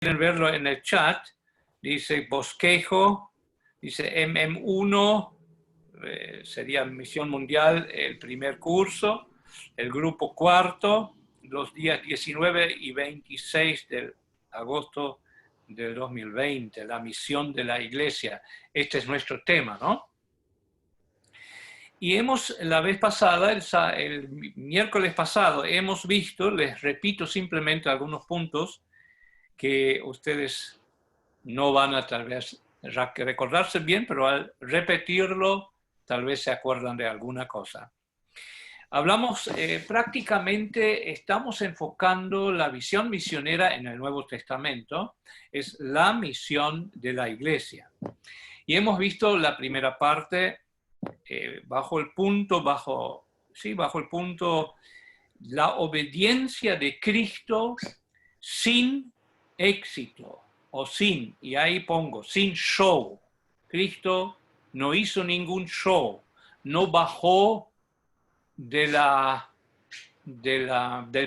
quieren verlo en el chat, dice bosquejo, dice MM1, sería Misión Mundial, el primer curso, el grupo cuarto, los días 19 y 26 de agosto del 2020, la misión de la Iglesia. Este es nuestro tema, ¿no? Y la vez pasada, el miércoles pasado, hemos visto, les repito simplemente algunos puntos que ustedes no van a tal vez recordarse bien, pero al repetirlo, tal vez se acuerdan de alguna cosa. Hablamos, prácticamente estamos enfocando la visión misionera en el Nuevo Testamento, es la misión de la Iglesia. Y hemos visto la primera parte bajo el punto, la obediencia de Cristo sin éxito, o sin, y ahí pongo, sin show. Cristo no hizo ningún show, no bajó del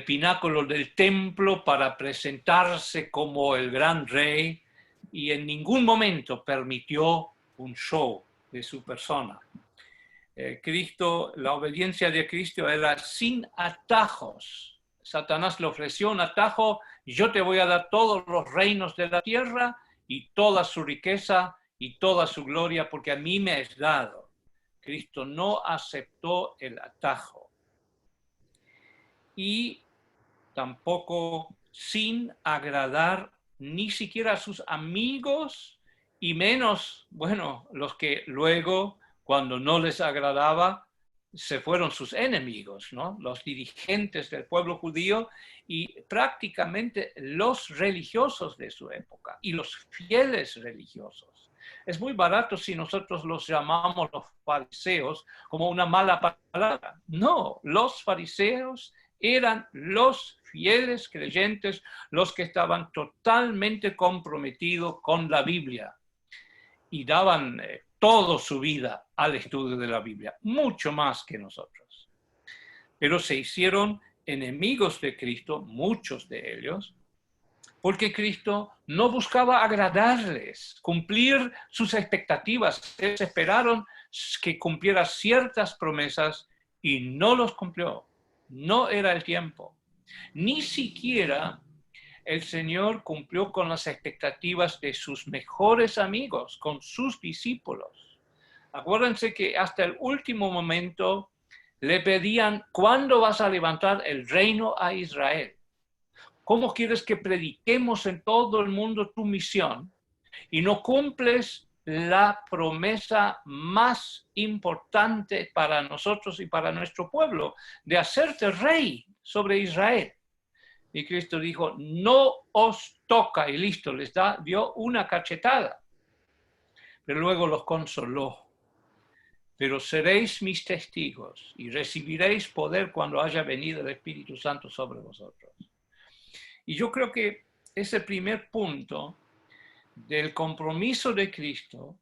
pináculo del templo para presentarse como el gran rey, y en ningún momento permitió un show de su persona. La obediencia de Cristo era sin atajos. Satanás le ofreció un atajo: yo te voy a dar todos los reinos de la tierra y toda su riqueza y toda su gloria, porque a mí me es dado. Cristo no aceptó el atajo. Y tampoco sin agradar ni siquiera a sus amigos, y menos, bueno, los que luego, cuando no les agradaba, se fueron sus enemigos, ¿no? Los dirigentes del pueblo judío y prácticamente los religiosos de su época y los fieles religiosos. Es muy barato si nosotros los llamamos los fariseos como una mala palabra. No, los fariseos eran los fieles creyentes, los que estaban totalmente comprometidos con la Biblia y daban toda su vida al estudio de la Biblia, mucho más que nosotros. Pero se hicieron enemigos de Cristo, muchos de ellos, porque Cristo no buscaba agradarles, cumplir sus expectativas. Ellos esperaron que cumpliera ciertas promesas y no los cumplió. No era el tiempo. Ni siquiera el Señor cumplió con las expectativas de sus mejores amigos, con sus discípulos. Acuérdense que hasta el último momento le pedían: ¿cuándo vas a levantar el reino a Israel? ¿Cómo quieres que prediquemos en todo el mundo tu misión y no cumples la promesa más importante para nosotros y para nuestro pueblo, de hacerte rey sobre Israel? Y Cristo dijo: no os toca, y listo, dio una cachetada. Pero luego los consoló: pero seréis mis testigos y recibiréis poder cuando haya venido el Espíritu Santo sobre vosotros. Y yo creo que ese primer punto del compromiso de Cristo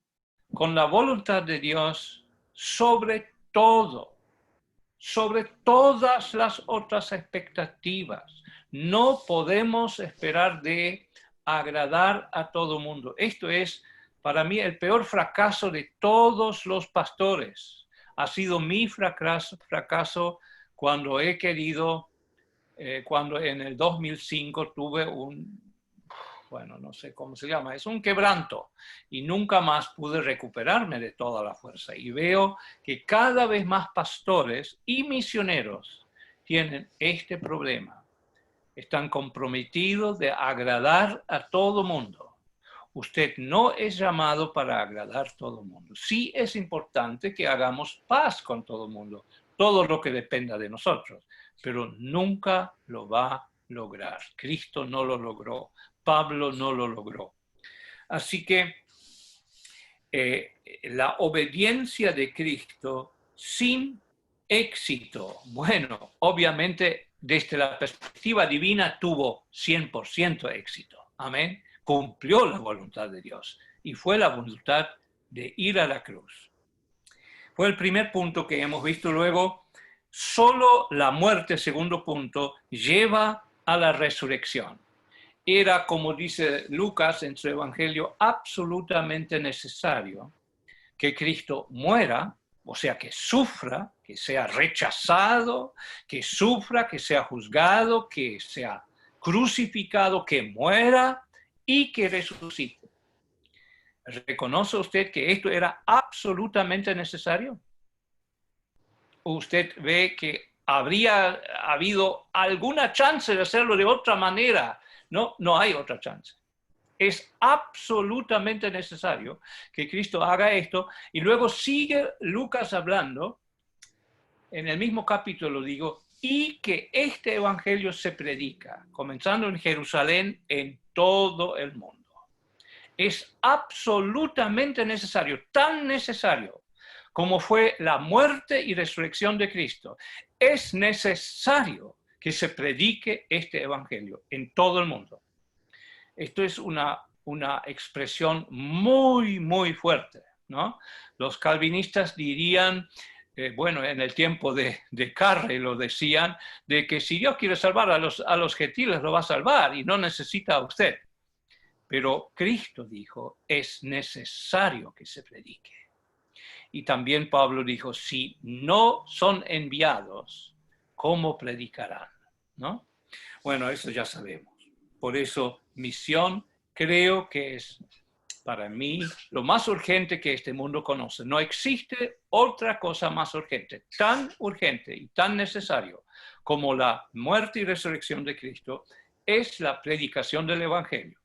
con la voluntad de Dios sobre todo, sobre todas las otras expectativas. No podemos esperar de agradar a todo el mundo. Esto es, para mí, el peor fracaso de todos los pastores. Ha sido mi fracaso cuando he querido, cuando en el 2005 tuve no sé cómo se llama, es un quebranto, y nunca más pude recuperarme de toda la fuerza. Y veo que cada vez más pastores y misioneros tienen este problema. Están comprometidos de agradar a todo mundo. Usted no es llamado para agradar a todo mundo. Sí es importante que hagamos paz con todo mundo, todo lo que dependa de nosotros, pero nunca lo va a lograr. Cristo no lo logró. Pablo no lo logró. Así que la obediencia de Cristo sin éxito, bueno, obviamente desde la perspectiva divina tuvo 100% éxito. Amén. Cumplió la voluntad de Dios y fue la voluntad de ir a la cruz. Fue el primer punto que hemos visto. Luego, solo la muerte, segundo punto, lleva a la resurrección. era, como dice Lucas en su evangelio, absolutamente necesario que Cristo muera, o sea, que sufra, que sea rechazado, que sufra, que sea juzgado, que sea crucificado, que muera y que resucite. ¿Reconoce usted que esto era absolutamente necesario? ¿Usted ve que habría habido alguna chance de hacerlo de otra manera? No, no hay otra chance. Es absolutamente necesario que Cristo haga esto. Y luego sigue Lucas hablando, en el mismo capítulo digo, y que este evangelio se predica, comenzando en Jerusalén, en todo el mundo. Es absolutamente necesario, tan necesario como fue la muerte y resurrección de Cristo. Es necesario que se predique este evangelio en todo el mundo. Esto es una expresión muy, muy fuerte, ¿no? Los calvinistas dirían, bueno, en el tiempo de Carre lo decían, de que si Dios quiere salvar a los gentiles, lo va a salvar y no necesita a usted. Pero Cristo dijo, es necesario que se predique. Y también Pablo dijo, si no son enviados, ¿cómo predicarán? ¿No? Bueno, eso ya sabemos. Por eso, misión creo que es para mí lo más urgente que este mundo conoce. No existe otra cosa más urgente y tan necesario como la muerte y resurrección de Cristo, es la predicación del Evangelio.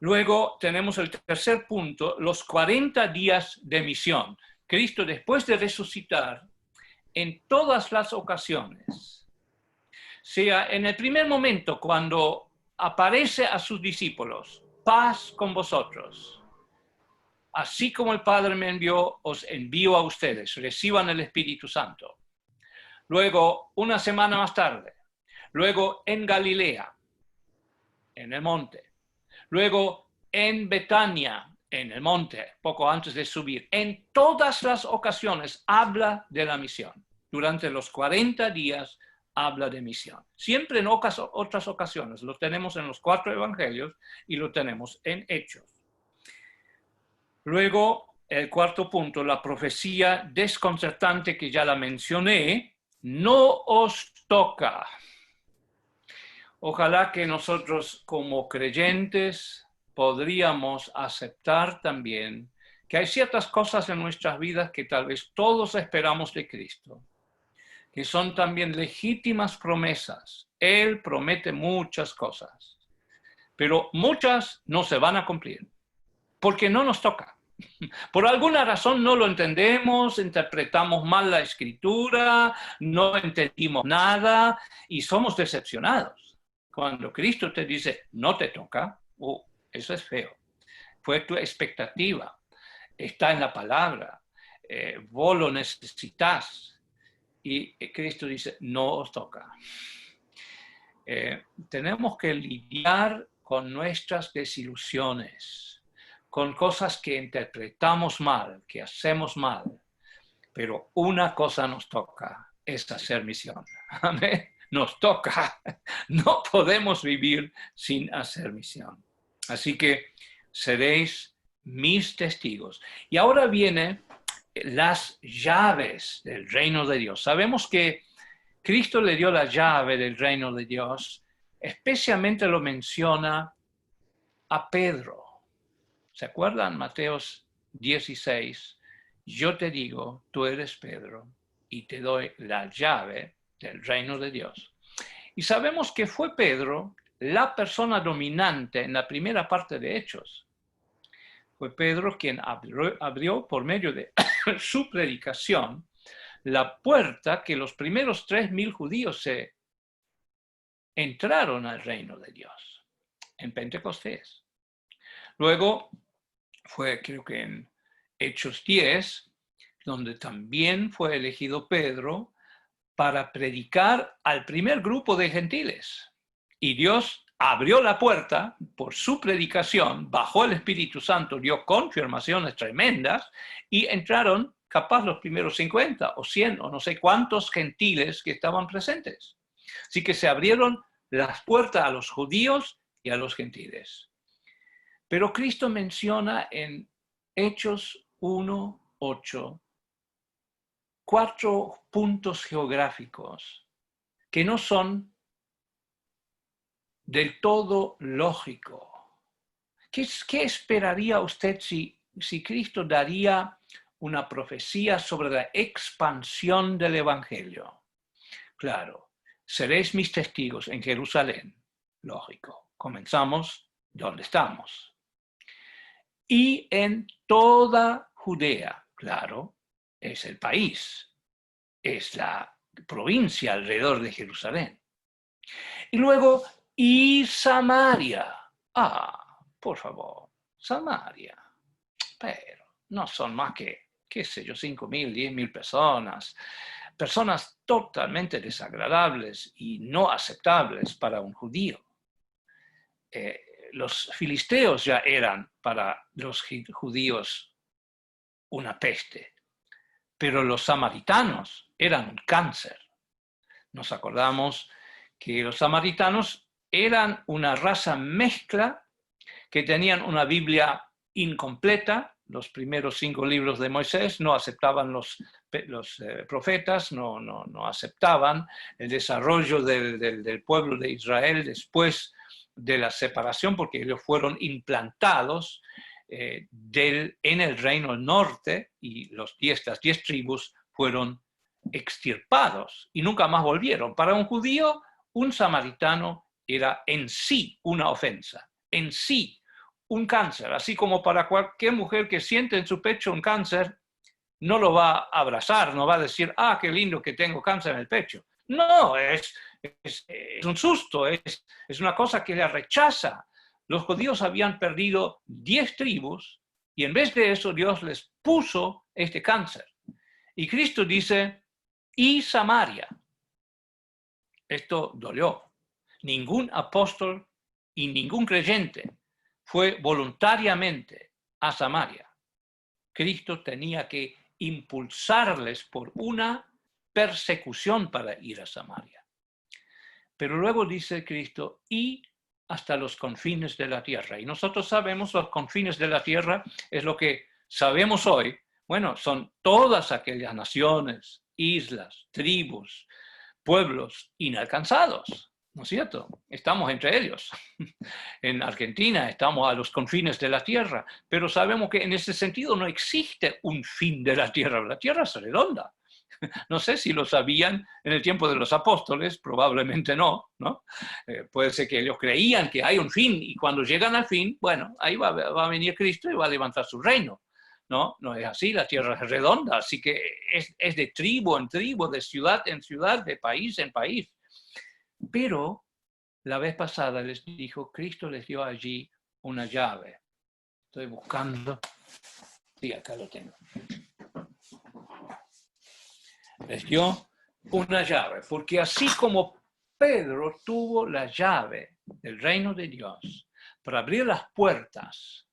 Luego tenemos el tercer punto, los 40 días de misión. Cristo, después de resucitar, en todas las ocasiones, sea en el primer momento cuando aparece a sus discípulos, paz con vosotros. Así como el Padre me envió, os envío a ustedes, reciban el Espíritu Santo. Luego, una semana más tarde, luego en Galilea, en el monte. Luego en Betania, en el monte, poco antes de subir. En todas las ocasiones habla de la misión. Durante los 40 días habla de misión. Siempre en otras ocasiones. Lo tenemos en los 4 evangelios y lo tenemos en Hechos. Luego, el cuarto punto, la profecía desconcertante que ya la mencioné, no os toca. Ojalá que nosotros como creyentes podríamos aceptar también que hay ciertas cosas en nuestras vidas que tal vez todos esperamos de Cristo, que son también legítimas promesas. Él promete muchas cosas, pero muchas no se van a cumplir, porque no nos toca. Por alguna razón no lo entendemos, interpretamos mal la Escritura, no entendimos nada y somos decepcionados. Cuando Cristo te dice, no te toca, eso es feo. Fue tu expectativa, está en la palabra, vos lo necesitas. Y Cristo dice, no os toca. Tenemos que lidiar con nuestras desilusiones, con cosas que interpretamos mal, que hacemos mal. Pero una cosa nos toca, es hacer misión. Amén. Nos toca. No podemos vivir sin hacer misión. Así que seréis mis testigos. Y ahora vienen las llaves del reino de Dios. Sabemos que Cristo le dio la llave del reino de Dios, especialmente lo menciona a Pedro. ¿Se acuerdan? Mateos 16, yo te digo, tú eres Pedro, y te doy la llave del reino de Dios. Y sabemos que fue Pedro la persona dominante en la primera parte de Hechos. Fue Pedro quien abrió por medio de su predicación la puerta que los primeros 3,000 judíos se entraron al reino de Dios en Pentecostés. Luego fue, creo que en Hechos 10, donde también fue elegido Pedro para predicar al primer grupo de gentiles. Y Dios abrió la puerta por su predicación, bajó el Espíritu Santo, dio confirmaciones tremendas y entraron capaz los primeros 50 o 100 o no sé cuántos gentiles que estaban presentes. Así que se abrieron las puertas a los judíos y a los gentiles. Pero Cristo menciona en Hechos 1:8 4 puntos geográficos que no son del todo lógicos. ¿Qué esperaría usted si Cristo daría una profecía sobre la expansión del Evangelio? Claro, seréis mis testigos en Jerusalén. Lógico. Comenzamos donde estamos. Y en toda Judea. Claro, es el país. Es la provincia alrededor de Jerusalén. Y luego, y Samaria. Por favor, Samaria. Pero no son más que, qué sé yo, 5.000, 10.000 personas. Personas totalmente desagradables y no aceptables para un judío. Los filisteos ya eran para los judíos una peste, pero los samaritanos eran un cáncer. Nos acordamos que los samaritanos eran una raza mezcla que tenían una Biblia incompleta. Los primeros 5 libros de Moisés no aceptaban los profetas, no aceptaban el desarrollo del pueblo de Israel después de la separación, porque ellos fueron implantados en el reino norte y las 10 tribus fueron extirpados y nunca más volvieron. Para un judío, un samaritano era en sí una ofensa, en sí un cáncer, así como para cualquier mujer que siente en su pecho un cáncer, no lo va a abrazar, no va a decir, qué lindo que tengo cáncer en el pecho. No, es un susto, es una cosa que le rechaza. Los judíos habían perdido 10 tribus y en vez de eso Dios les puso este cáncer. Y Cristo dice, y Samaria. Esto dolió. Ningún apóstol y ningún creyente fue voluntariamente a Samaria. Cristo tenía que impulsarles por una persecución para ir a Samaria. Pero luego dice Cristo, y hasta los confines de la tierra. Y nosotros sabemos los confines de la tierra es lo que sabemos hoy. Bueno, son todas aquellas naciones, islas, tribus, pueblos inalcanzados, ¿no es cierto? Estamos entre ellos. En Argentina estamos a los confines de la tierra, pero sabemos que en ese sentido no existe un fin de la tierra es redonda. No sé si lo sabían en el tiempo de los apóstoles, probablemente no, ¿no? Puede ser que ellos creían que hay un fin y cuando llegan al fin, bueno, ahí va a venir Cristo y va a levantar su reino. No es así, la tierra es redonda, así que es de tribu en tribu, de ciudad en ciudad, de país en país. Pero la vez pasada les dijo, Cristo les dio allí una llave. Estoy buscando. Sí, acá lo tengo. Les dio una llave, porque así como Pedro tuvo la llave del reino de Dios para abrir las puertas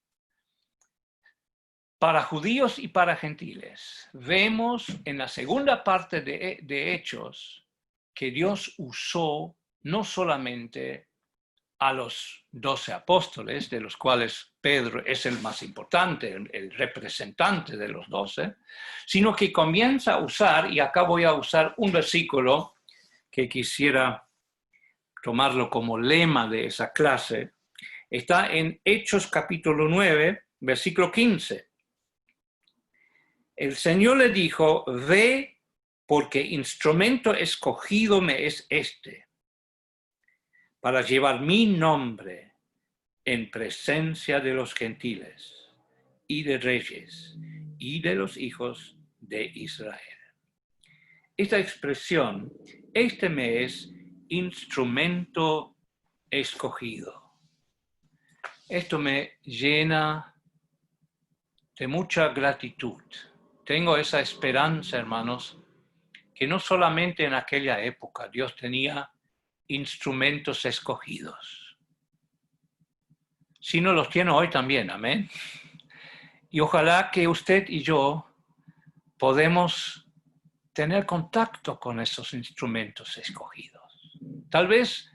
para judíos y para gentiles, vemos en la segunda parte de Hechos que Dios usó no solamente a los 12 apóstoles, de los cuales Pedro es el más importante, el representante de los 12, sino que comienza a usar, y acá voy a usar un versículo que quisiera tomarlo como lema de esa clase, está en Hechos capítulo 9, versículo 15. El Señor le dijo, ve, porque instrumento escogido me es este, para llevar mi nombre en presencia de los gentiles y de reyes y de los hijos de Israel. Esta expresión, este me es instrumento escogido. Esto me llena de mucha gratitud. Tengo esa esperanza, hermanos, que no solamente en aquella época Dios tenía instrumentos escogidos, sino los tiene hoy también, amén. Y ojalá que usted y yo podemos tener contacto con esos instrumentos escogidos. Tal vez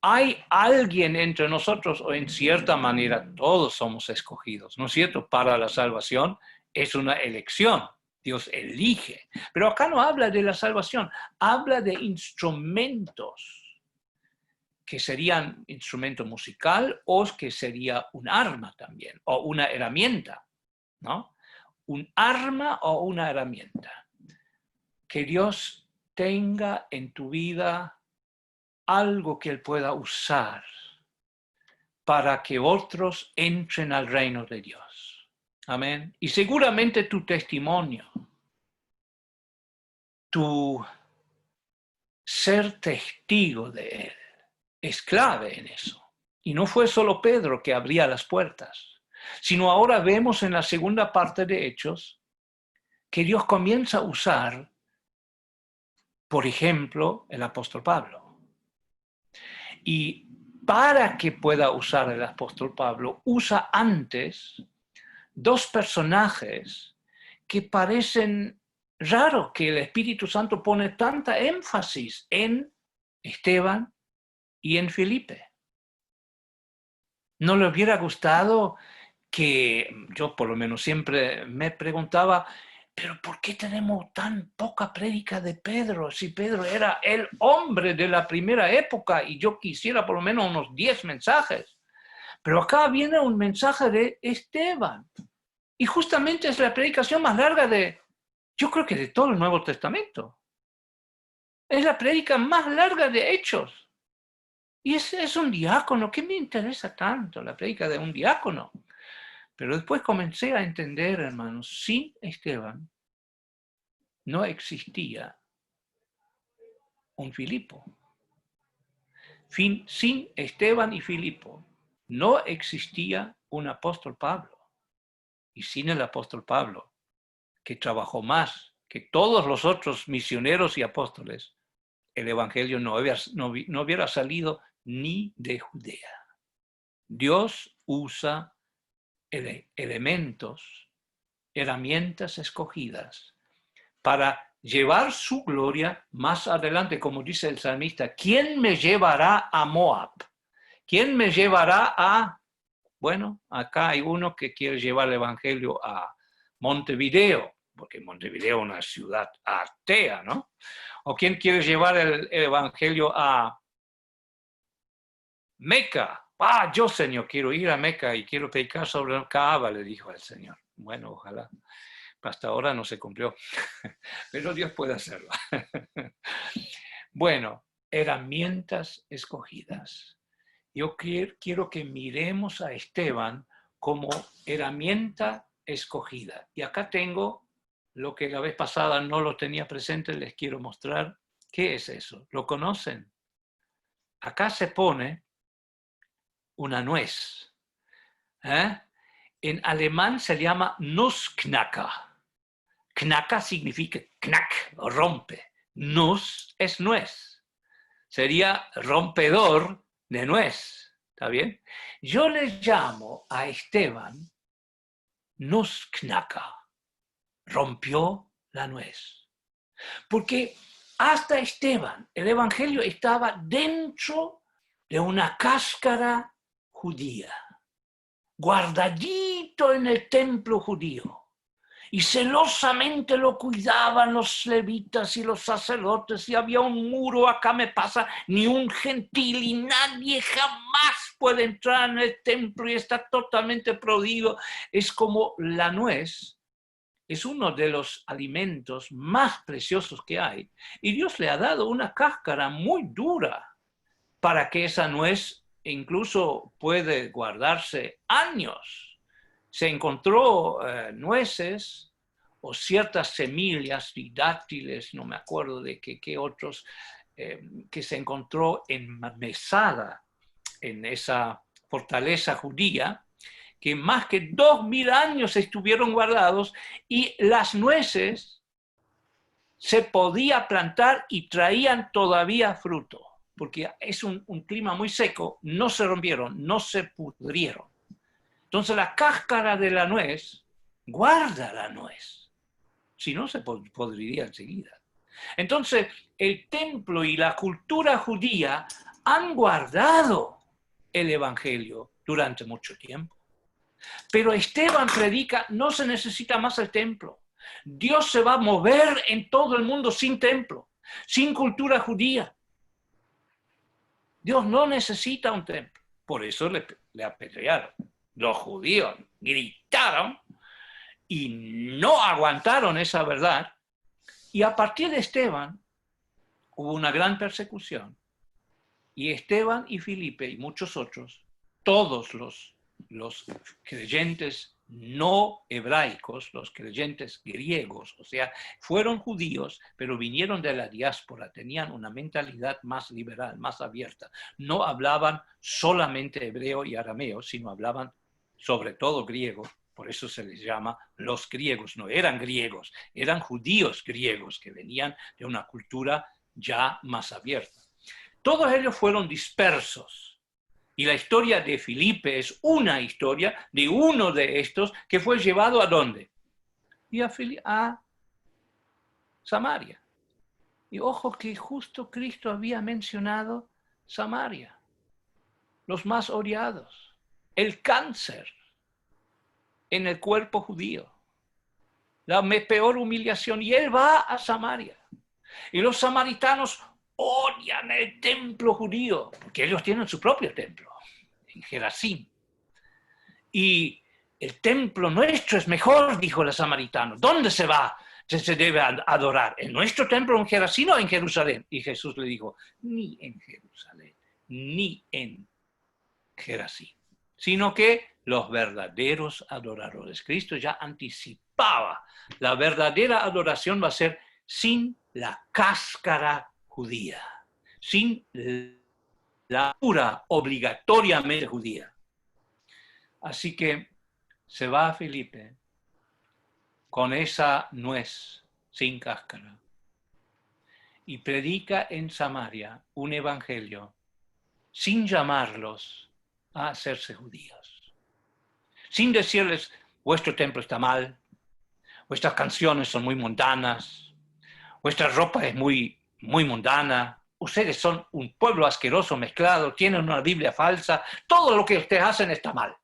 hay alguien entre nosotros, o en cierta manera todos somos escogidos, ¿no es cierto? Para la salvación es una elección, Dios elige. Pero acá no habla de la salvación, habla de instrumentos, que serían instrumento musical o que sería un arma también, o una herramienta, ¿no? Un arma o una herramienta. Que Dios tenga en tu vida algo que Él pueda usar para que otros entren al reino de Dios. Amén. Y seguramente tu testimonio, tu ser testigo de Él, es clave en eso. Y no fue solo Pedro que abría las puertas, sino ahora vemos en la segunda parte de Hechos que Dios comienza a usar, por ejemplo, el apóstol Pablo. Y para que pueda usar el apóstol Pablo, usa antes dos personajes que parecen raro que el Espíritu Santo pone tanta énfasis en Esteban y en Felipe. ¿No le hubiera gustado que yo por lo menos siempre me preguntaba, pero ¿por qué tenemos tan poca prédica de Pedro? Si Pedro era el hombre de la primera época y yo quisiera por lo menos unos 10 mensajes. Pero acá viene un mensaje de Esteban. Y justamente es la predicación más larga yo creo que de todo el Nuevo Testamento. Es la prédica más larga de Hechos. Y es un diácono. ¿Qué me interesa tanto la prédica de un diácono? Pero después comencé a entender, hermanos, sin Esteban no existía un Filipo. Sin Esteban y Filipo no existía un apóstol Pablo. Y sin el apóstol Pablo, que trabajó más que todos los otros misioneros y apóstoles, el evangelio no hubiera salido ni de Judea. Dios usa elementos, herramientas escogidas para llevar su gloria más adelante, como dice el salmista. ¿Quién me llevará a Moab? ¿Quién me llevará a... Bueno, acá hay uno que quiere llevar el evangelio a Montevideo, porque Montevideo es una ciudad atea, ¿no? ¿O quién quiere llevar el evangelio a Meca? Yo, Señor, quiero ir a Meca y quiero predicar sobre el Kaaba, le dijo al Señor. Bueno, ojalá. Hasta ahora no se cumplió, pero Dios puede hacerlo. Bueno, herramientas escogidas. Yo quiero que miremos a Esteban como herramienta escogida. Y acá tengo lo que la vez pasada no lo tenía presente, les quiero mostrar. ¿Qué es eso? ¿Lo conocen? Acá se pone una nuez. En alemán se llama Nussknacker. Knacker significa knack, rompe. Nuss es nuez. Sería rompedor de nuez. ¿Está bien? Yo le llamo a Esteban Nussknacker. Rompió la nuez. Porque hasta Esteban, el evangelio estaba dentro de una cáscara judía, guardadito en el templo judío. Y celosamente lo cuidaban los levitas y los sacerdotes, y había un muro, acá me pasa, ni un gentil, y nadie jamás puede entrar en el templo y está totalmente prohibido. Es como la nuez, es uno de los alimentos más preciosos que hay, y Dios le ha dado una cáscara muy dura para que esa nuez incluso puede guardarse años. Se encontró nueces o ciertas semillas y dátiles, no me acuerdo de qué otros, que se encontró en Mesada, en esa fortaleza judía, que más que 2000 años estuvieron guardados, y las nueces se podía plantar y traían todavía fruto, porque es un clima muy seco, no se rompieron, no se pudrieron. Entonces la cáscara de la nuez guarda la nuez, si no se podriría enseguida. Entonces el templo y la cultura judía han guardado el Evangelio durante mucho tiempo. Pero Esteban predica, no se necesita más el templo. Dios se va a mover en todo el mundo sin templo, sin cultura judía. Dios no necesita un templo. Por eso le apedrearon. Los judíos gritaron y no aguantaron esa verdad. Y a partir de Esteban hubo una gran persecución. Y Esteban y Filipe y muchos otros, todos los creyentes no hebraicos, los creyentes griegos, o sea, fueron judíos, pero vinieron de la diáspora, tenían una mentalidad más liberal, más abierta. No hablaban solamente hebreo y arameo, sino hablaban sobre todo griego. Por eso se les llama los griegos. No eran griegos, eran judíos griegos que venían de una cultura ya más abierta. Todos ellos fueron dispersos. Y la historia de Filipe es una historia de uno de estos que fue llevado ¿a dónde? Y a Samaria. Y ojo que justo Cristo había mencionado Samaria, los más odiados, el cáncer en el cuerpo judío, la peor humillación. Y él va a Samaria. Y los samaritanos odian el templo judío, porque ellos tienen su propio templo, en Gerazim. Y el templo nuestro es mejor, dijo el samaritano. ¿Dónde se debe adorar? ¿En nuestro templo en Gerazim o en Jerusalén? Y Jesús le dijo, ni en Jerusalén, ni en Gerazim, sino que los verdaderos adoradores. Cristo ya anticipaba, la verdadera adoración va a ser sin la cáscara judía, sin la pura obligatoriamente judía. Así que se va a Filipe con esa nuez sin cáscara y predica en Samaria un evangelio sin llamarlos a hacerse judíos, sin decirles, vuestro templo está mal, vuestras canciones son muy mundanas, vuestra ropa es muy mundana, ustedes son un pueblo asqueroso mezclado, tienen una Biblia falsa, todo lo que ustedes hacen está mal.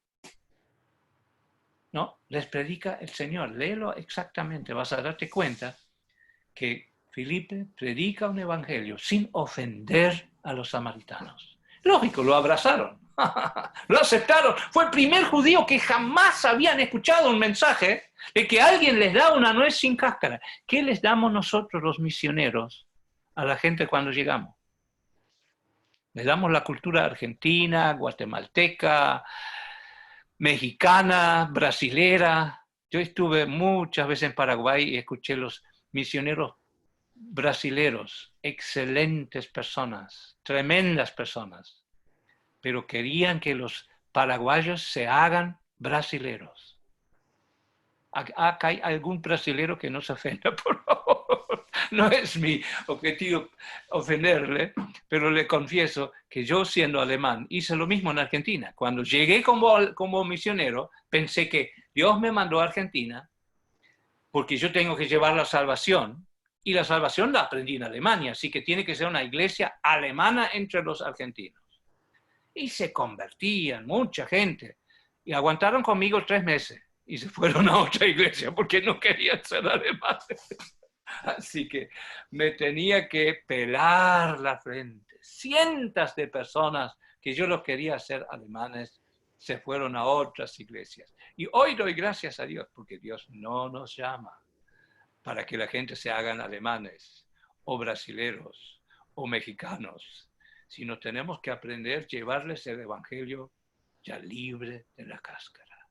No, les predica el Señor, léelo exactamente, vas a darte cuenta que Filipe predica un evangelio sin ofender a los samaritanos. Lógico, lo abrazaron, lo aceptaron. Fue el primer judío que jamás habían escuchado un mensaje de que alguien les da una nuez sin cáscara. ¿Qué les damos nosotros los misioneros a la gente cuando llegamos? Les damos la cultura argentina, guatemalteca, mexicana, brasilera. Yo estuve muchas veces en Paraguay y escuché los misioneros brasileros, excelentes personas, tremendas personas, pero querían que los paraguayos se hagan brasileros. Acá hay algún brasilero que no se ofenda, por favor. No es mi objetivo ofenderle, pero le confieso que yo, siendo alemán, hice lo mismo en Argentina. Cuando llegué como misionero, pensé que Dios me mandó a Argentina porque yo tengo que llevar la salvación, y la salvación la aprendí en Alemania, así que tiene que ser una iglesia alemana entre los argentinos. Y se convertían mucha gente, y aguantaron conmigo 3 meses, y se fueron a otra iglesia porque no querían ser alemanes. Así que me tenía que pelar la frente. Cientos de personas que yo los quería hacer alemanes se fueron a otras iglesias. Y hoy doy gracias a Dios porque Dios no nos llama para que la gente se hagan alemanes o brasileros o mexicanos, sino tenemos que aprender a llevarles el evangelio ya libre de la cáscara.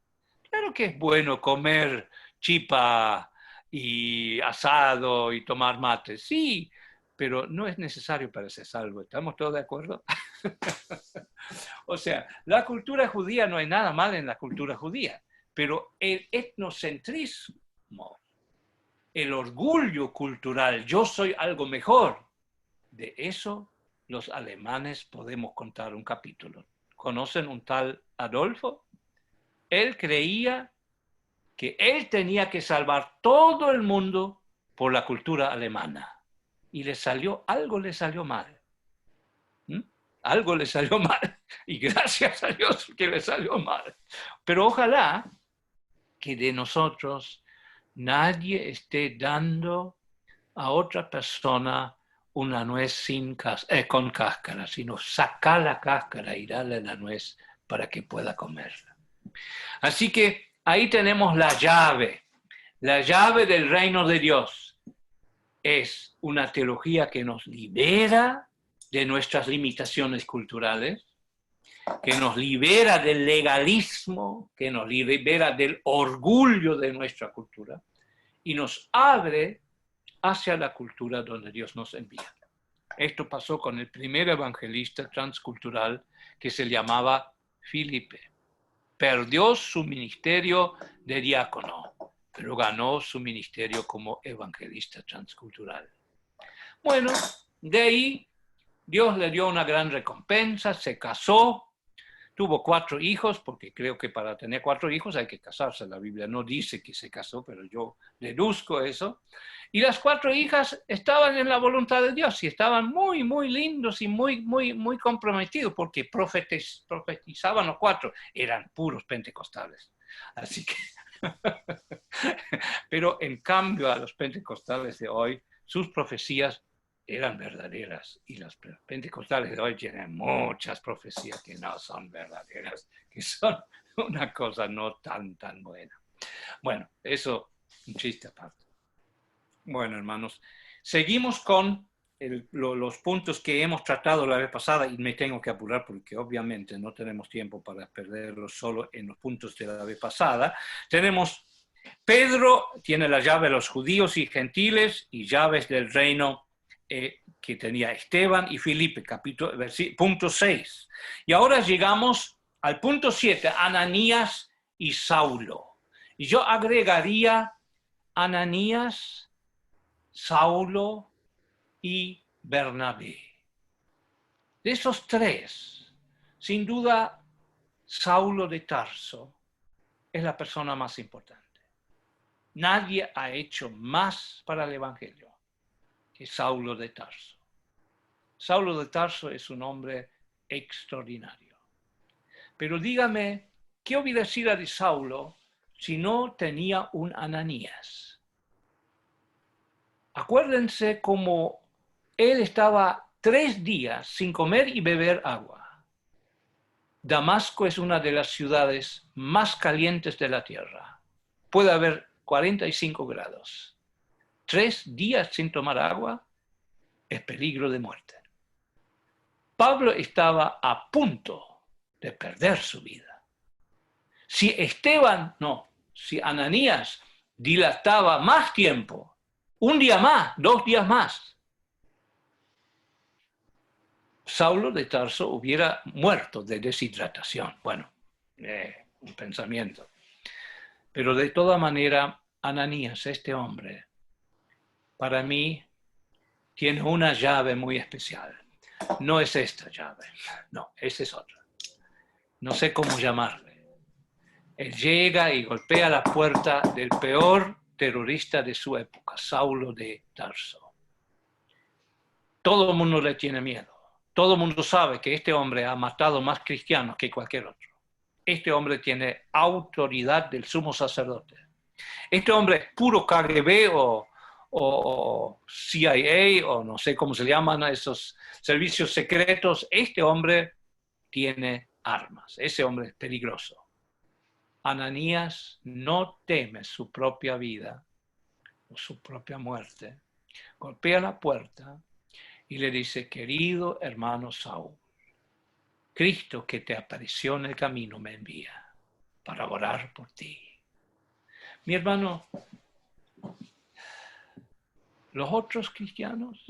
Claro que es bueno comer chipa y asado y tomar mate, sí, pero no es necesario para ser salvo. ¿Estamos todos de acuerdo? O sea, la cultura judía, no hay nada mal en la cultura judía, pero el etnocentrismo, el orgullo cultural, yo soy algo mejor, de eso los alemanes podemos contar un capítulo. ¿Conocen un tal Adolfo? Él creía que él tenía que salvar todo el mundo por la cultura alemana. Y algo le salió mal. algo le salió mal. Y gracias a Dios que le salió mal. Pero ojalá que de nosotros nadie esté dando a otra persona una nuez con cáscara, sino sacar la cáscara y darle la nuez para que pueda comerla. Así que ahí tenemos la llave del reino de Dios. Es una teología que nos libera de nuestras limitaciones culturales, que nos libera del legalismo, que nos libera del orgullo de nuestra cultura y nos abre hacia la cultura donde Dios nos envía. Esto pasó con el primer evangelista transcultural que se llamaba Filipe. Perdió su ministerio de diácono, pero ganó su ministerio como evangelista transcultural. Bueno, de ahí Dios le dio una gran recompensa, se casó, tuvo 4 hijos, porque creo que para tener 4 hijos hay que casarse. La Biblia no dice que se casó, pero yo deduzco eso. Y las 4 hijas estaban en la voluntad de Dios y estaban muy, muy lindos y muy, muy, muy comprometidos, porque profetizaban los 4, eran puros pentecostales. Así que, pero en cambio a los pentecostales de hoy, sus profecías eran verdaderas, y los pentecostales de hoy tienen muchas profecías que no son verdaderas, que son una cosa no tan buena. Bueno, eso un chiste aparte. Bueno, hermanos, seguimos con los puntos que hemos tratado la vez pasada, y me tengo que apurar porque obviamente no tenemos tiempo para perderlos solo en los puntos de la vez pasada. Tenemos, Pedro tiene la llave de los judíos y gentiles y llaves del reino que tenía Esteban y Filipe, punto 6. Y ahora llegamos al punto 7, Ananías y Saulo. Y yo agregaría Ananías, Saulo y Bernabé. De esos 3, sin duda, Saulo de Tarso es la persona más importante. Nadie ha hecho más para el Evangelio que Saulo de Tarso. Saulo de Tarso es un hombre extraordinario. Pero dígame, ¿qué hubiera sido de Saulo si no tenía un Ananías? Acuérdense cómo él estaba 3 días sin comer y beber agua. Damasco es una de las ciudades más calientes de la tierra. Puede haber 45 grados. 3 días sin tomar agua es peligro de muerte. Pablo estaba a punto de perder su vida. Si Ananías dilataba más tiempo, 1 día más, 2 días más, Saulo de Tarso hubiera muerto de deshidratación. Bueno, un pensamiento. Pero de toda manera, Ananías, este hombre, para mí, tiene una llave muy especial. No es esta llave, no, esa es otra. No sé cómo llamarle. Él llega y golpea la puerta del peor terrorista de su época, Saulo de Tarso. Todo el mundo le tiene miedo. Todo el mundo sabe que este hombre ha matado más cristianos que cualquier otro. Este hombre tiene autoridad del sumo sacerdote. Este hombre es puro KGB o CIA, o no sé cómo se llaman a esos servicios secretos. Este hombre tiene armas. Ese hombre es peligroso. Ananías no teme su propia vida o su propia muerte. Golpea la puerta y le dice: querido hermano Saúl, Cristo que te apareció en el camino me envía para orar por ti. Mi hermano, los otros cristianos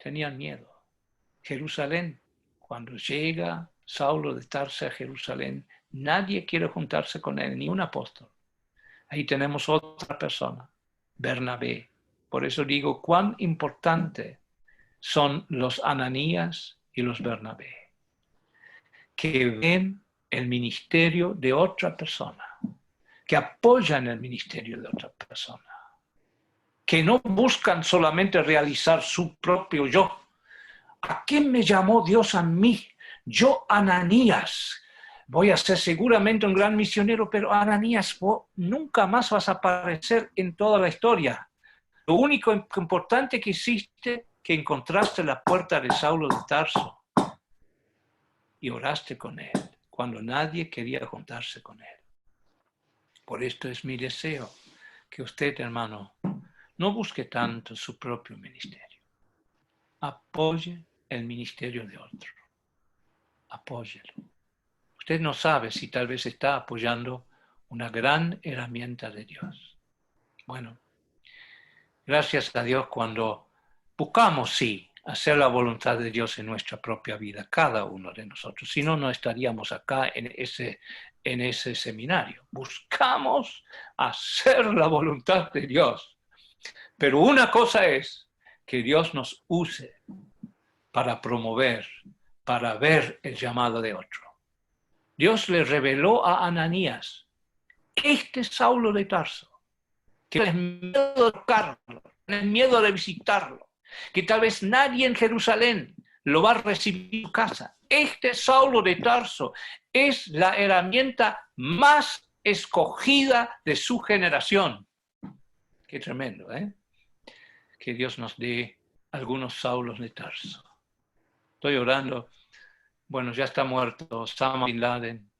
tenían miedo. Jerusalén, cuando llega Saulo de Tarso a Jerusalén, nadie quiere juntarse con él, ni un apóstol. Ahí tenemos otra persona, Bernabé. Por eso digo, cuán importante son los Ananías y los Bernabé, que ven el ministerio de otra persona, que apoyan el ministerio de otra persona, que no buscan solamente realizar su propio yo. ¿a qué me llamó Dios a mí? Yo, Ananías, voy a ser seguramente un gran misionero, pero Ananías, vos nunca más vas a aparecer en toda la historia. Lo único importante que hiciste, que encontraste la puerta de Saulo de Tarso y oraste con él, cuando nadie quería juntarse con él. Por esto es mi deseo, que usted, hermano, no busque tanto su propio ministerio. Apoye el ministerio de otro. Apóyelo. Usted no sabe si tal vez está apoyando una gran herramienta de Dios. Bueno, gracias a Dios cuando buscamos, sí, hacer la voluntad de Dios en nuestra propia vida, cada uno de nosotros. Si no, no estaríamos acá en ese seminario. Buscamos hacer la voluntad de Dios. Pero una cosa es que Dios nos use para promover, para ver el llamado de otro. Dios le reveló a Ananías, este Saulo de Tarso, que tienes miedo de tocarlo, tienes miedo de visitarlo, que tal vez nadie en Jerusalén lo va a recibir en su casa. Este Saulo de Tarso es la herramienta más escogida de su generación. Qué tremendo, ¿eh? Que Dios nos dé algunos Saulos de Tarso. Estoy orando. Bueno, ya está muerto Osama Bin Laden.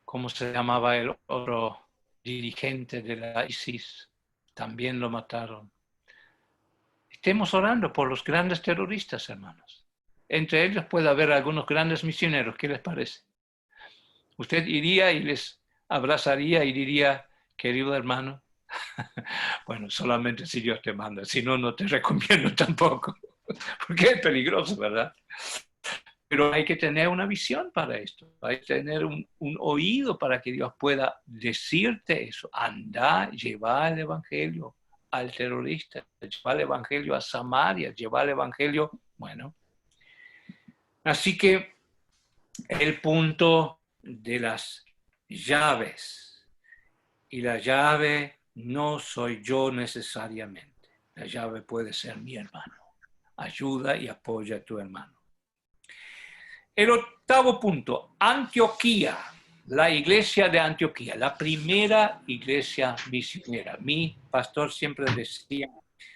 ¿Cómo se llamaba el otro dirigente de la ISIS? También lo mataron. Estemos orando por los grandes terroristas, hermanos. Entre ellos puede haber algunos grandes misioneros. ¿Qué les parece? Usted iría y les abrazaría y diría, querido hermano, bueno, solamente si Dios te manda, si no, no te recomiendo tampoco, porque es peligroso, ¿verdad? Pero hay que tener una visión para esto, hay que tener un oído para que Dios pueda decirte eso. Anda, lleva el evangelio al terrorista, lleva el evangelio a Samaria, lleva el evangelio, bueno. Así que el punto de las llaves, y la llave no soy yo necesariamente, la llave puede ser mi hermano. Ayuda y apoya a tu hermano. El octavo punto, Antioquía, la iglesia de Antioquía, la primera iglesia misionera. Mi pastor siempre decía,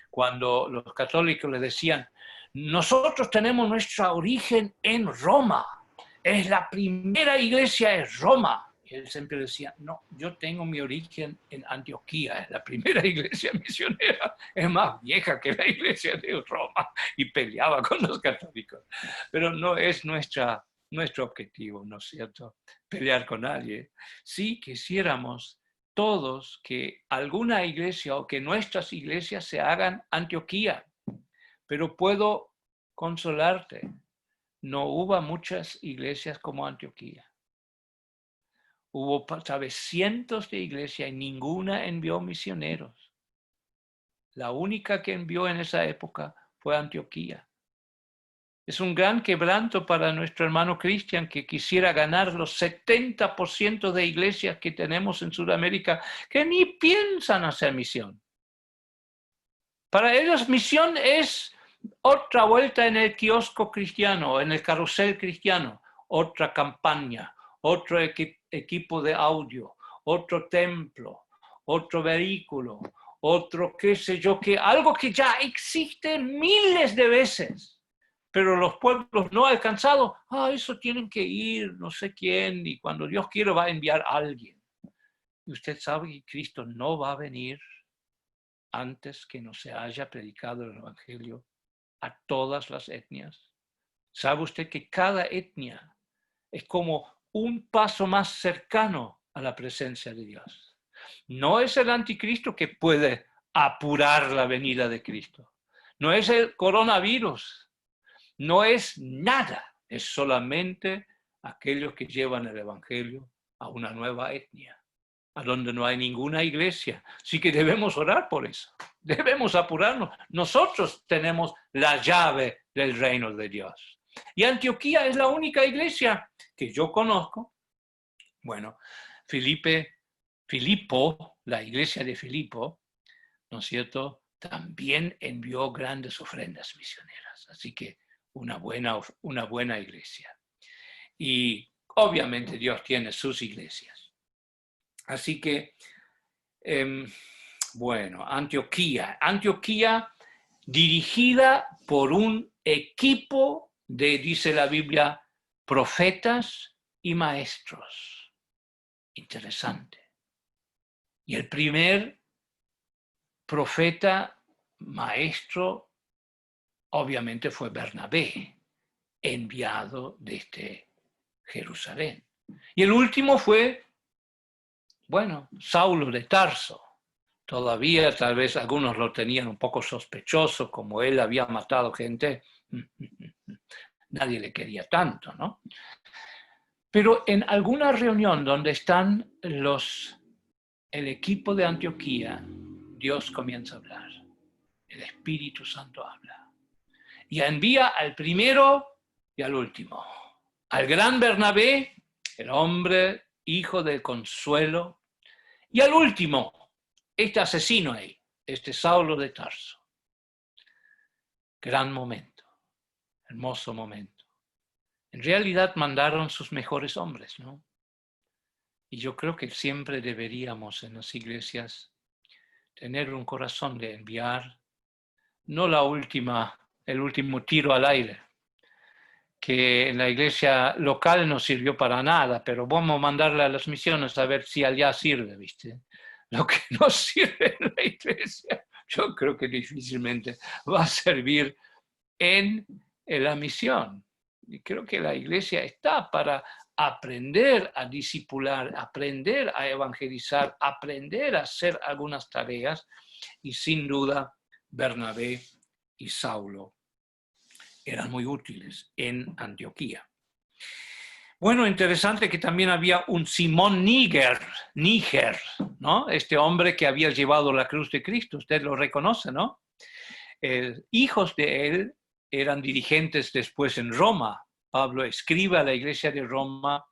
cuando los católicos le decían, nosotros tenemos nuestro origen en Roma, es la primera iglesia en Roma. Y él siempre decía, no, yo tengo mi origen en Antioquía, es la primera iglesia misionera, es más vieja que la iglesia de Roma, y peleaba con los católicos. Pero no es nuestro objetivo, ¿no es cierto? Pelear con nadie. Si quisiéramos todos que alguna iglesia o que nuestras iglesias se hagan Antioquía, pero puedo consolarte, no hubo muchas iglesias como Antioquía. Hubo, sabes, cientos de iglesias y ninguna envió misioneros. La única que envió en esa época fue Antioquía. Es un gran quebranto para nuestro hermano Cristian que quisiera ganar los 70% de iglesias que tenemos en Sudamérica que ni piensan hacer misión. Para ellos misión es otra vuelta en el kiosco cristiano, en el carrusel cristiano, otra campaña, otro equipo de audio, otro templo, otro vehículo, otro qué sé yo, algo que ya existe miles de veces. Pero los pueblos no alcanzados, eso tienen que ir, no sé quién, y cuando Dios quiere va a enviar a alguien. Y usted sabe que Cristo no va a venir antes que no se haya predicado el evangelio a todas las etnias. ¿Sabe usted que cada etnia es como un paso más cercano a la presencia de Dios? No es el anticristo que puede apurar la venida de Cristo. No es el coronavirus. No es nada, es solamente aquellos que llevan el evangelio a una nueva etnia, a donde no hay ninguna iglesia. Así que debemos orar por eso, debemos apurarnos. Nosotros tenemos la llave del reino de Dios. Y Antioquía es la única iglesia que yo conozco. Bueno, Filipo, la iglesia de Filipo, ¿no es cierto? también envió grandes ofrendas misioneras. Así que una buena iglesia. Y obviamente Dios tiene sus iglesias. Así que, bueno, Antioquía. Antioquía dirigida por un equipo de, dice la Biblia, profetas y maestros. Interesante. Y el primer profeta, maestro, obviamente fue Bernabé, enviado desde Jerusalén. Y el último fue, bueno, Saulo de Tarso. Todavía tal vez algunos lo tenían un poco sospechoso, como él había matado gente. Nadie le quería tanto, ¿no? Pero en alguna reunión donde están el equipo de Antioquía, Dios comienza a hablar. El Espíritu Santo habla. Y envía al primero y al último. Al gran Bernabé, el hombre, hijo del consuelo. Y al último, este asesino ahí, este Saulo de Tarso. Gran momento, hermoso momento. En realidad mandaron sus mejores hombres, ¿no? Y yo creo que siempre deberíamos en las iglesias tener un corazón de enviar, no el último tiro al aire, que en la iglesia local no sirvió para nada, pero vamos a mandarle a las misiones a ver si allá sirve, ¿viste? Lo que no sirve en la iglesia, yo creo que difícilmente va a servir en la misión. Y creo que la iglesia está para aprender a discipular, aprender a evangelizar, aprender a hacer algunas tareas, y sin duda Bernabé y Saulo eran muy útiles en Antioquía. Bueno, interesante que también había un Simón Níger, ¿no? Este hombre que había llevado la cruz de Cristo, usted lo reconoce, ¿no? Hijos de él eran dirigentes después en Roma. Pablo escribe a la iglesia de Roma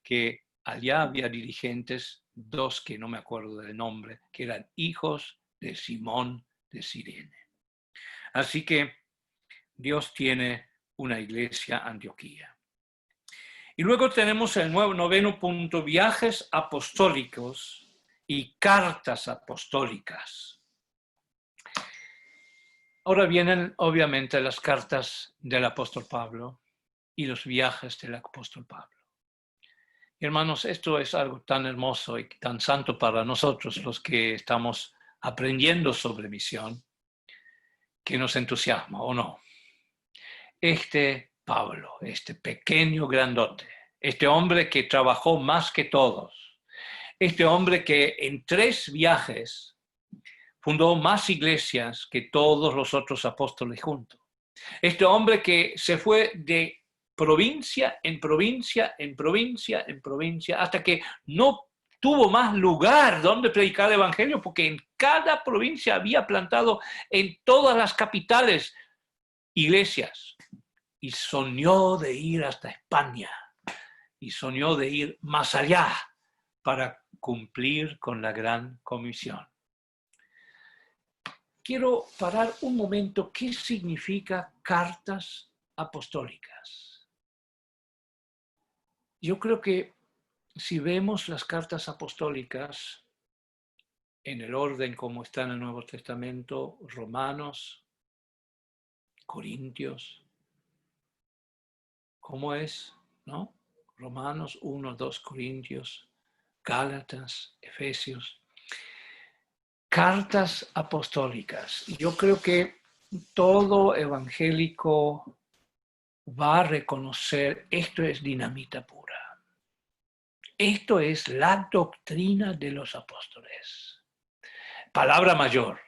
que allá había dirigentes, dos que no me acuerdo del nombre, que eran hijos de Simón de Cirene. Así que Dios tiene una iglesia Antioquía. Y luego tenemos el noveno punto, viajes apostólicos y cartas apostólicas. Ahora vienen obviamente las cartas del apóstol Pablo y los viajes del apóstol Pablo. Y hermanos, esto es algo tan hermoso y tan santo para nosotros los que estamos aprendiendo sobre misión, que nos entusiasma, ¿o no? Este Pablo, este pequeño grandote, este hombre que trabajó más que todos, este hombre que en 3 viajes fundó más iglesias que todos los otros apóstoles juntos. Este hombre que se fue de provincia en provincia, en provincia, en provincia, hasta que no tuvo más lugar donde predicar el evangelio, porque en cada provincia había plantado en todas las capitales iglesias. Y soñó de ir hasta España, y soñó de ir más allá para cumplir con la gran comisión. Quiero parar un momento. ¿Qué significa cartas apostólicas? Yo creo que si vemos las cartas apostólicas en el orden como está en el Nuevo Testamento, Romanos, Corintios, ¿cómo es? ¿No? Romanos 1, 2 Corintios, Gálatas, Efesios. Cartas apostólicas. Yo creo que todo evangélico va a reconocer esto es dinamita pura. Esto es la doctrina de los apóstoles. Palabra mayor,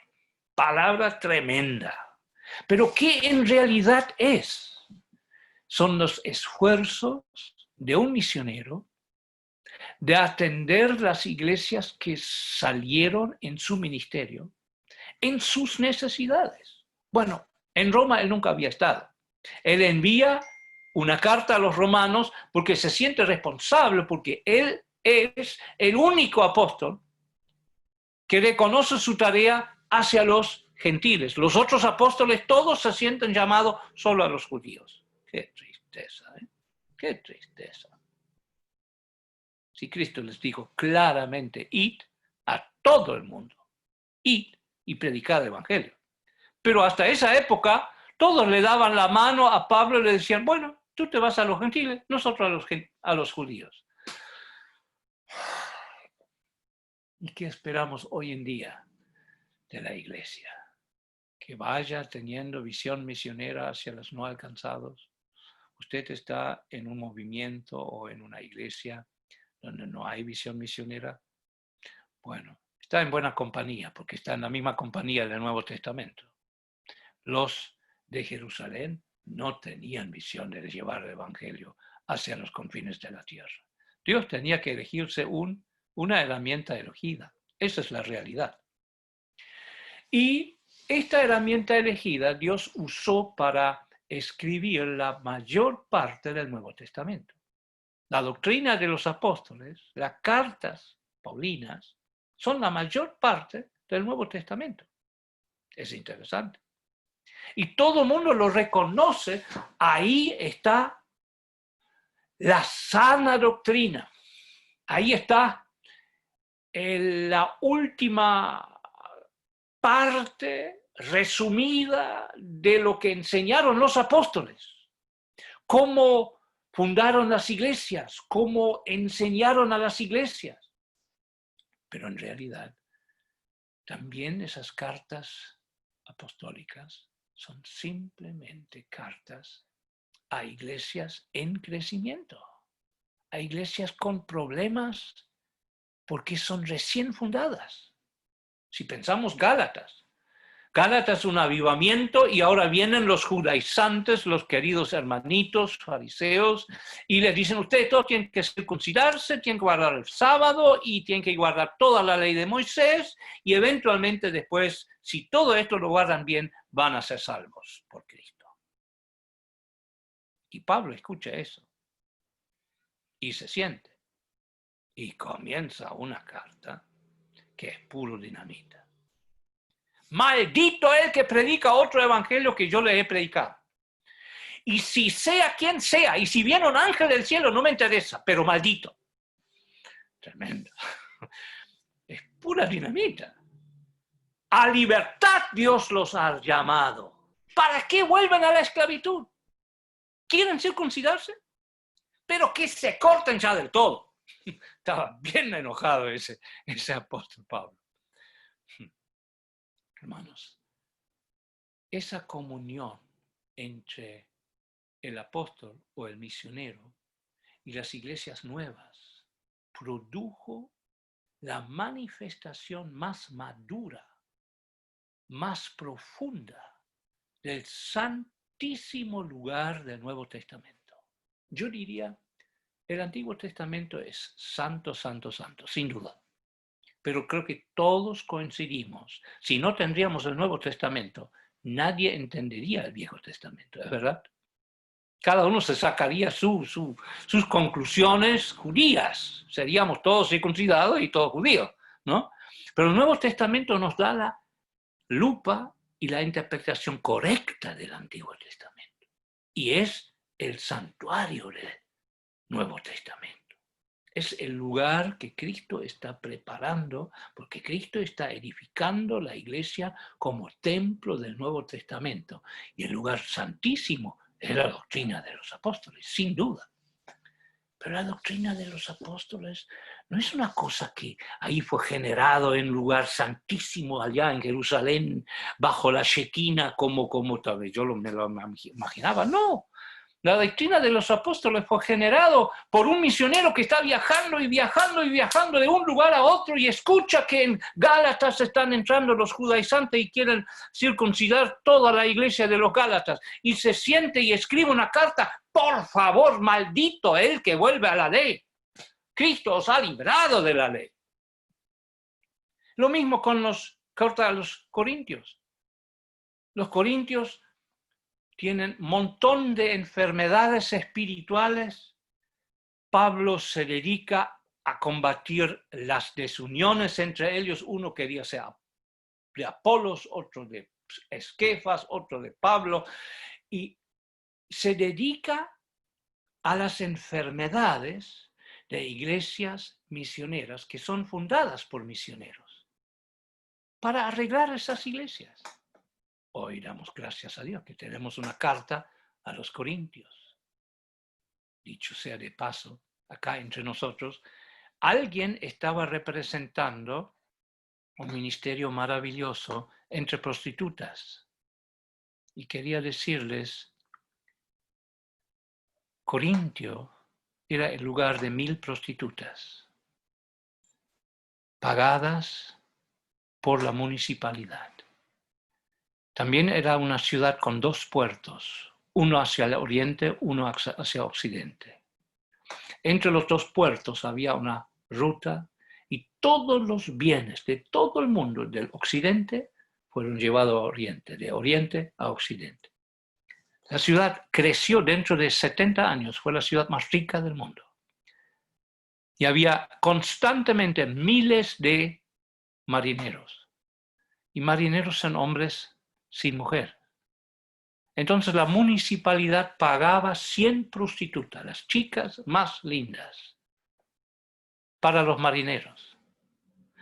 palabra tremenda. Pero ¿qué en realidad es? Son los esfuerzos de un misionero de atender las iglesias que salieron en su ministerio, en sus necesidades. Bueno, en Roma él nunca había estado. Él envía una carta a los romanos porque se siente responsable, porque él es el único apóstol que reconoce su tarea hacia los gentiles. Los otros apóstoles todos se sienten llamados solo a los judíos. Qué tristeza, ¿eh? Qué tristeza. Si Cristo les dijo claramente, id a todo el mundo, id y predicad el evangelio. Pero hasta esa época todos le daban la mano a Pablo y le decían, bueno, tú te vas a los gentiles, nosotros a los judíos. ¿Y qué esperamos hoy en día de la iglesia? Que vaya teniendo visión misionera hacia los no alcanzados. Usted está en un movimiento o en una iglesia donde no hay visión misionera. Bueno, está en buena compañía, porque está en la misma compañía del Nuevo Testamento. Los de Jerusalén no tenían visión de llevar el evangelio hacia los confines de la tierra. Dios tenía que elegirse una herramienta elegida. Esa es la realidad. Y esta herramienta elegida Dios usó para escribir la mayor parte del Nuevo Testamento. La doctrina de los apóstoles, las cartas paulinas, son la mayor parte del Nuevo Testamento. Es interesante. Y todo el mundo lo reconoce. Ahí está la sana doctrina. Ahí está la última parte resumida de lo que enseñaron los apóstoles. Cómo fundaron las iglesias, cómo enseñaron a las iglesias. Pero en realidad, también esas cartas apostólicas son simplemente cartas a iglesias en crecimiento, a iglesias con problemas porque son recién fundadas. Si pensamos Gálatas un avivamiento y ahora vienen los judaizantes, los queridos hermanitos fariseos, y les dicen, ustedes todos tienen que circuncidarse, tienen que guardar el sábado y tienen que guardar toda la ley de Moisés y eventualmente después, si todo esto lo guardan bien, van a ser salvos por Cristo. Y Pablo escucha eso y se siente y comienza una carta que es puro dinamita. Maldito el que predica otro evangelio que yo le he predicado. Y si sea quien sea, y si viene un ángel del cielo, no me interesa, pero maldito. Tremendo. Es pura dinamita. A libertad Dios los ha llamado. ¿Para qué vuelven a la esclavitud? ¿Quieren circuncidarse? Pero que se corten ya del todo. Estaba bien enojado ese apóstol Pablo. Hermanos, esa comunión entre el apóstol o el misionero y las iglesias nuevas produjo la manifestación más madura, más profunda del santísimo lugar del Nuevo Testamento. Yo diría, el Antiguo Testamento es santo, santo, santo, sin duda. Pero creo que todos coincidimos. Si no tendríamos el Nuevo Testamento, nadie entendería el Viejo Testamento, ¿es verdad? Cada uno se sacaría sus conclusiones judías. Seríamos todos circuncidados y todos judíos, ¿no? Pero el Nuevo Testamento nos da la lupa y la interpretación correcta del Antiguo Testamento. Y es el santuario del Nuevo Testamento. Es el lugar que Cristo está preparando, porque Cristo está edificando la iglesia como templo del Nuevo Testamento. Y el lugar santísimo es la doctrina de los apóstoles, sin duda. Pero la doctrina de los apóstoles no es una cosa que ahí fue generado en un lugar santísimo allá en Jerusalén, bajo la Shekinah, como tal vez yo me lo imaginaba. No. La doctrina de los apóstoles fue generado por un misionero que está viajando y viajando y viajando de un lugar a otro y escucha que en Gálatas están entrando los judaizantes y quieren circuncidar toda la iglesia de los Gálatas. Y se siente y escribe una carta, por favor, maldito el que vuelve a la ley. Cristo os ha librado de la ley. Lo mismo con los corintios. Los corintios tienen un montón de enfermedades espirituales. Pablo se dedica a combatir las desuniones entre ellos. Uno quería ser de Apolos, otro de Esquefas, otro de Pablo, y se dedica a las enfermedades de iglesias misioneras que son fundadas por misioneros para arreglar esas iglesias. Hoy damos gracias a Dios que tenemos una carta a los Corintios. Dicho sea de paso, acá entre nosotros, alguien estaba representando un ministerio maravilloso entre prostitutas. Y quería decirles, Corintio era el lugar de 1000 prostitutas, pagadas por la municipalidad. También era una ciudad con 2 puertos, uno hacia el oriente, uno hacia occidente. Entre los 2 puertos había una ruta y todos los bienes de todo el mundo del occidente fueron llevados a oriente, de oriente a occidente. La ciudad creció dentro de 70 años, fue la ciudad más rica del mundo. Y había constantemente miles de marineros. Y marineros son hombres sin mujer. Entonces la municipalidad pagaba 100 prostitutas, las chicas más lindas, para los marineros.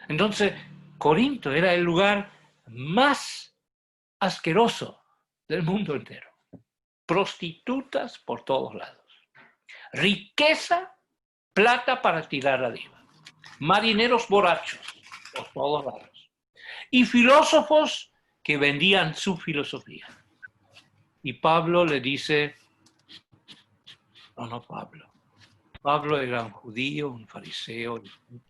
Entonces Corinto era el lugar más asqueroso del mundo entero. Prostitutas por todos lados. Riqueza, plata para tirar arriba. Marineros borrachos por todos lados. Y filósofos que vendían su filosofía. Y Pablo le dice, no, Pablo. Pablo era un judío, un fariseo,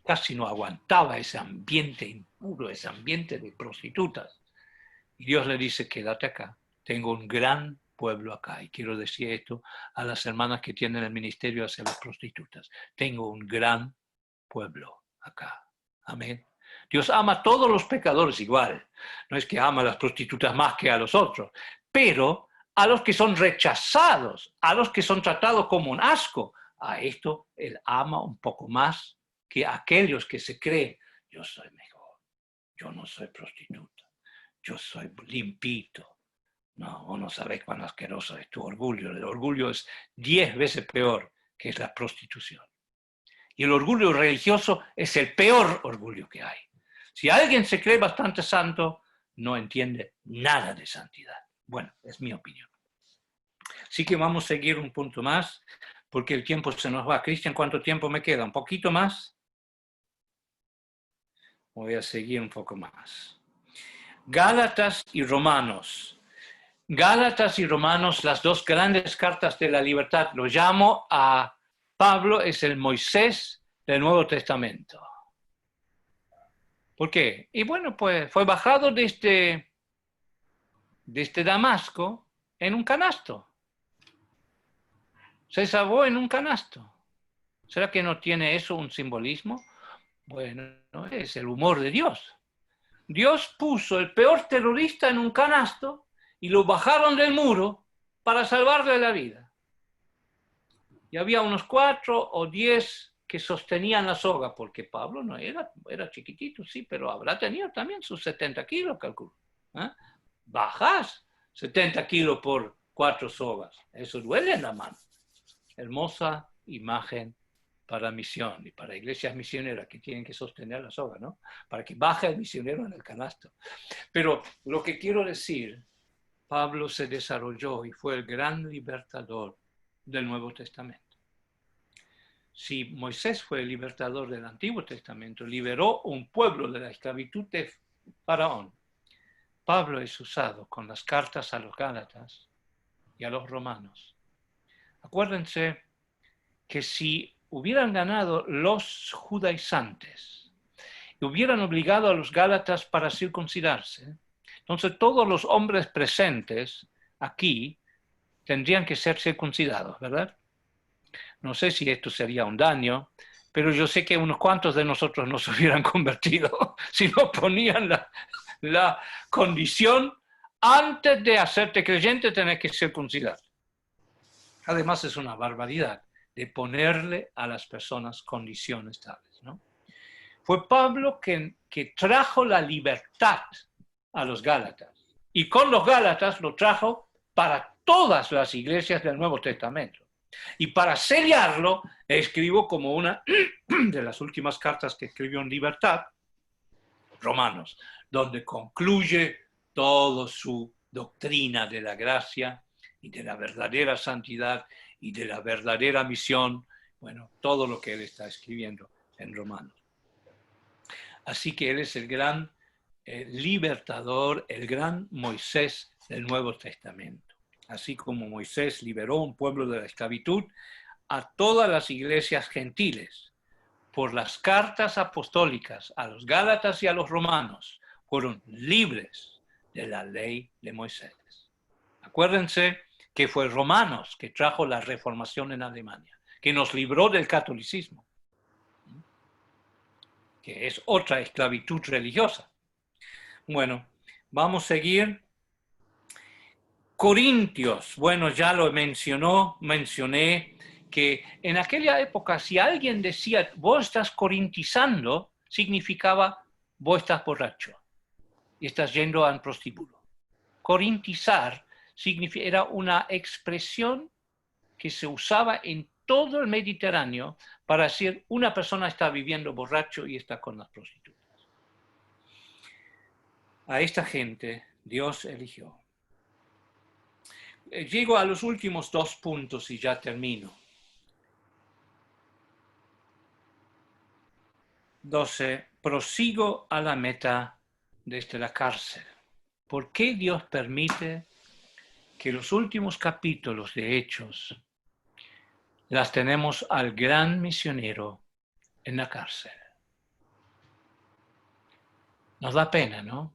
casi no aguantaba ese ambiente impuro, ese ambiente de prostitutas. Y Dios le dice, quédate acá, tengo un gran pueblo acá. Y quiero decir esto a las hermanas que tienen el ministerio hacia las prostitutas. Tengo un gran pueblo acá. Amén. Dios ama a todos los pecadores igual. No es que ama a las prostitutas más que a los otros, pero a los que son rechazados, a los que son tratados como un asco, a esto Él ama un poco más que a aquellos que se creen, yo soy mejor, yo no soy prostituta, yo soy limpito. No, vos no sabés cuán asqueroso es tu orgullo. El orgullo es 10 veces peor que es la prostitución. Y el orgullo religioso es el peor orgullo que hay. Si alguien se cree bastante santo, no entiende nada de santidad. Bueno, es mi opinión. Así que vamos a seguir un punto más, porque el tiempo se nos va. Cristian, ¿cuánto tiempo me queda? ¿Un poquito más? Voy a seguir un poco más. Gálatas y Romanos. Gálatas y Romanos, las 2 grandes cartas de la libertad, lo llamo a Pablo, es el Moisés del Nuevo Testamento. ¿Por qué? Y bueno, pues fue bajado desde Damasco en un canasto. Se salvó en un canasto. ¿Será que no tiene eso un simbolismo? Bueno, es el humor de Dios. Dios puso el peor terrorista en un canasto y lo bajaron del muro para salvarle la vida. Y había unos 4 o 10 que sostenían la soga, porque Pablo no era chiquitito, sí, pero habrá tenido también sus 70 kilos, calculo. ¿Eh? Bajás 70 kilos por 4 sogas. Eso duele en la mano. Hermosa imagen para misión y para iglesias misioneras que tienen que sostener la soga, ¿no? Para que baje el misionero en el canasto. Pero lo que quiero decir, Pablo se desarrolló y fue el gran libertador del Nuevo Testamento. Si Moisés fue el libertador del Antiguo Testamento, liberó un pueblo de la esclavitud de Faraón, Pablo es usado con las cartas a los Gálatas y a los romanos. Acuérdense que si hubieran ganado los judaizantes y hubieran obligado a los gálatas para circuncidarse, entonces todos los hombres presentes aquí tendrían que ser circuncidados, ¿verdad? No sé si esto sería un daño, pero yo sé que unos cuantos de nosotros nos hubieran convertido si no ponían la condición antes de hacerte creyente tenés que circuncidar. Además es una barbaridad de ponerle a las personas condiciones tales, ¿no? Fue Pablo que trajo la libertad a los Gálatas. Y con los Gálatas lo trajo para todas las iglesias del Nuevo Testamento. Y para sellarlo, escribo como una de las últimas cartas que escribió en libertad, Romanos, donde concluye toda su doctrina de la gracia y de la verdadera santidad y de la verdadera misión, bueno, todo lo que él está escribiendo en Romanos. Así que él es el gran libertador, el gran Moisés del Nuevo Testamento. Así como Moisés liberó un pueblo de la esclavitud, a todas las iglesias gentiles, por las cartas apostólicas a los Gálatas y a los romanos, fueron libres de la ley de Moisés. Acuérdense que fue Romanos que trajo la reformación en Alemania, que nos libró del catolicismo, que es otra esclavitud religiosa. Bueno, vamos a seguir. Corintios, bueno, ya lo mencioné que en aquella época si alguien decía, vos estás corintizando, significaba, vos estás borracho y estás yendo al prostíbulo. Corintizar era una expresión que se usaba en todo el Mediterráneo para decir, una persona está viviendo borracho y está con las prostitutas. A esta gente Dios eligió. Llego a los últimos 2 puntos y ya termino. 12. Prosigo a la meta desde la cárcel. ¿Por qué Dios permite que los últimos capítulos de Hechos las tenemos al gran misionero en la cárcel? Nos da pena, ¿no?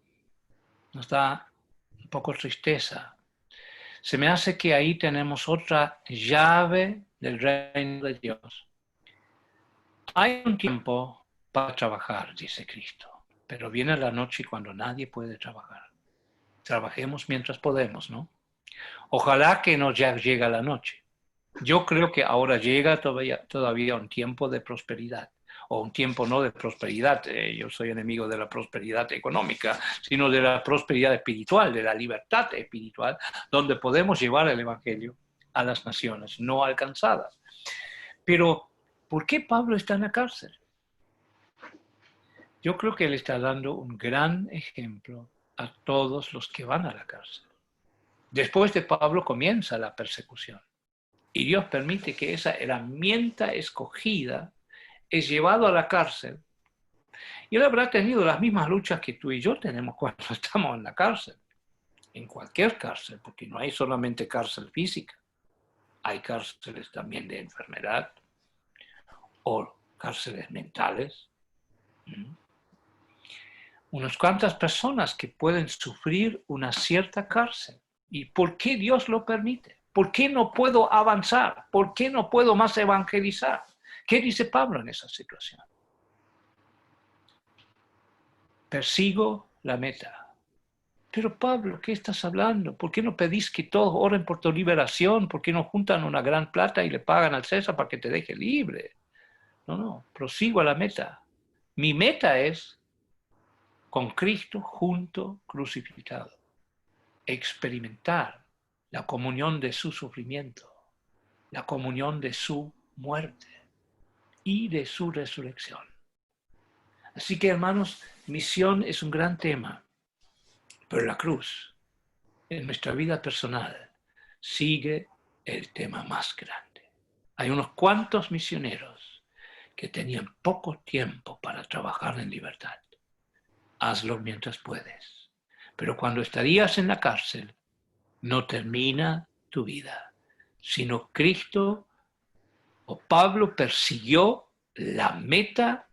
Nos da un poco tristeza. Se me hace que ahí tenemos otra llave del reino de Dios. Hay un tiempo para trabajar, dice Cristo, pero viene la noche cuando nadie puede trabajar. Trabajemos mientras podemos, ¿no? Ojalá que no ya llegue la noche. Yo creo que ahora llega todavía un tiempo de prosperidad, o un tiempo no de prosperidad. Yo soy enemigo de la prosperidad económica, sino de la prosperidad espiritual, de la libertad espiritual, donde podemos llevar el Evangelio a las naciones no alcanzadas. Pero, ¿por qué Pablo está en la cárcel? Yo creo que él está dando un gran ejemplo a todos los que van a la cárcel. Después de Pablo comienza la persecución. Y Dios permite que esa herramienta escogida es llevado a la cárcel. Y él habrá tenido las mismas luchas que tú y yo tenemos cuando estamos en la cárcel. En cualquier cárcel, porque no hay solamente cárcel física. Hay cárceles también de enfermedad o cárceles mentales. Unas cuantas personas que pueden sufrir una cierta cárcel. ¿Y por qué Dios lo permite? ¿Por qué no puedo avanzar? ¿Por qué no puedo más evangelizar? ¿Qué dice Pablo en esa situación? Persigo la meta. Pero Pablo, ¿qué estás hablando? ¿Por qué no pedís que todos oren por tu liberación? ¿Por qué no juntan una gran plata y le pagan al César para que te deje libre? No, prosigo a la meta. Mi meta es con Cristo junto crucificado. Experimentar la comunión de su sufrimiento, la comunión de su muerte y de su resurrección. Así que, hermanos, misión es un gran tema, pero la cruz, en nuestra vida personal, sigue el tema más grande. Hay unos cuantos misioneros que tenían poco tiempo para trabajar en libertad. Hazlo mientras puedes. Pero cuando estarías en la cárcel, no termina tu vida, sino Cristo o Pablo persiguió la meta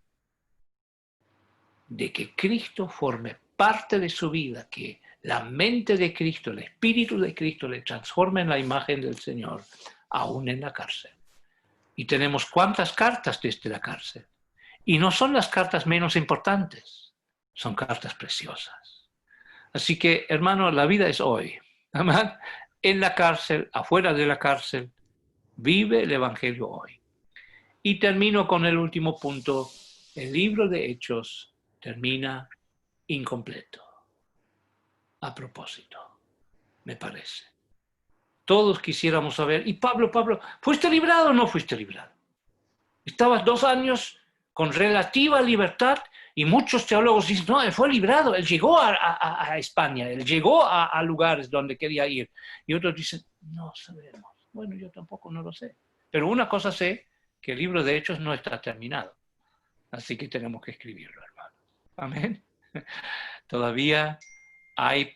de que Cristo forme parte de su vida, que la mente de Cristo, el Espíritu de Cristo le transforme en la imagen del Señor, aún en la cárcel. Y tenemos cuántas cartas desde la cárcel. Y no son las cartas menos importantes, son cartas preciosas. Así que, hermano, la vida es hoy. En la cárcel, afuera de la cárcel, vive el Evangelio hoy. Y termino con el último punto. El libro de Hechos termina incompleto. a propósito, me parece. Todos quisiéramos saber, y Pablo, ¿fuiste librado o no fuiste librado? Estabas 2 años con relativa libertad y muchos teólogos dicen, no, él fue librado, él llegó a España, él llegó a lugares donde quería ir. Y otros dicen, no sabemos. Bueno, yo tampoco no lo sé. Pero una cosa sé, que el libro de Hechos no está terminado. Así que tenemos que escribirlo, hermano. Amén. Todavía hay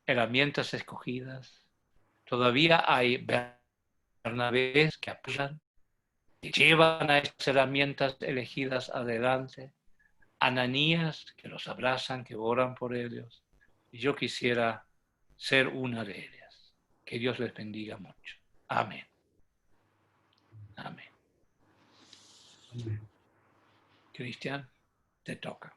herramientas escogidas. Todavía hay Bernabés que apoyan, que llevan a estas herramientas elegidas adelante. Ananías que los abrazan, que oran por ellos. Y yo quisiera ser una de ellas. Que Dios les bendiga mucho. Amén. Amén. Amén. Cristian, te toca.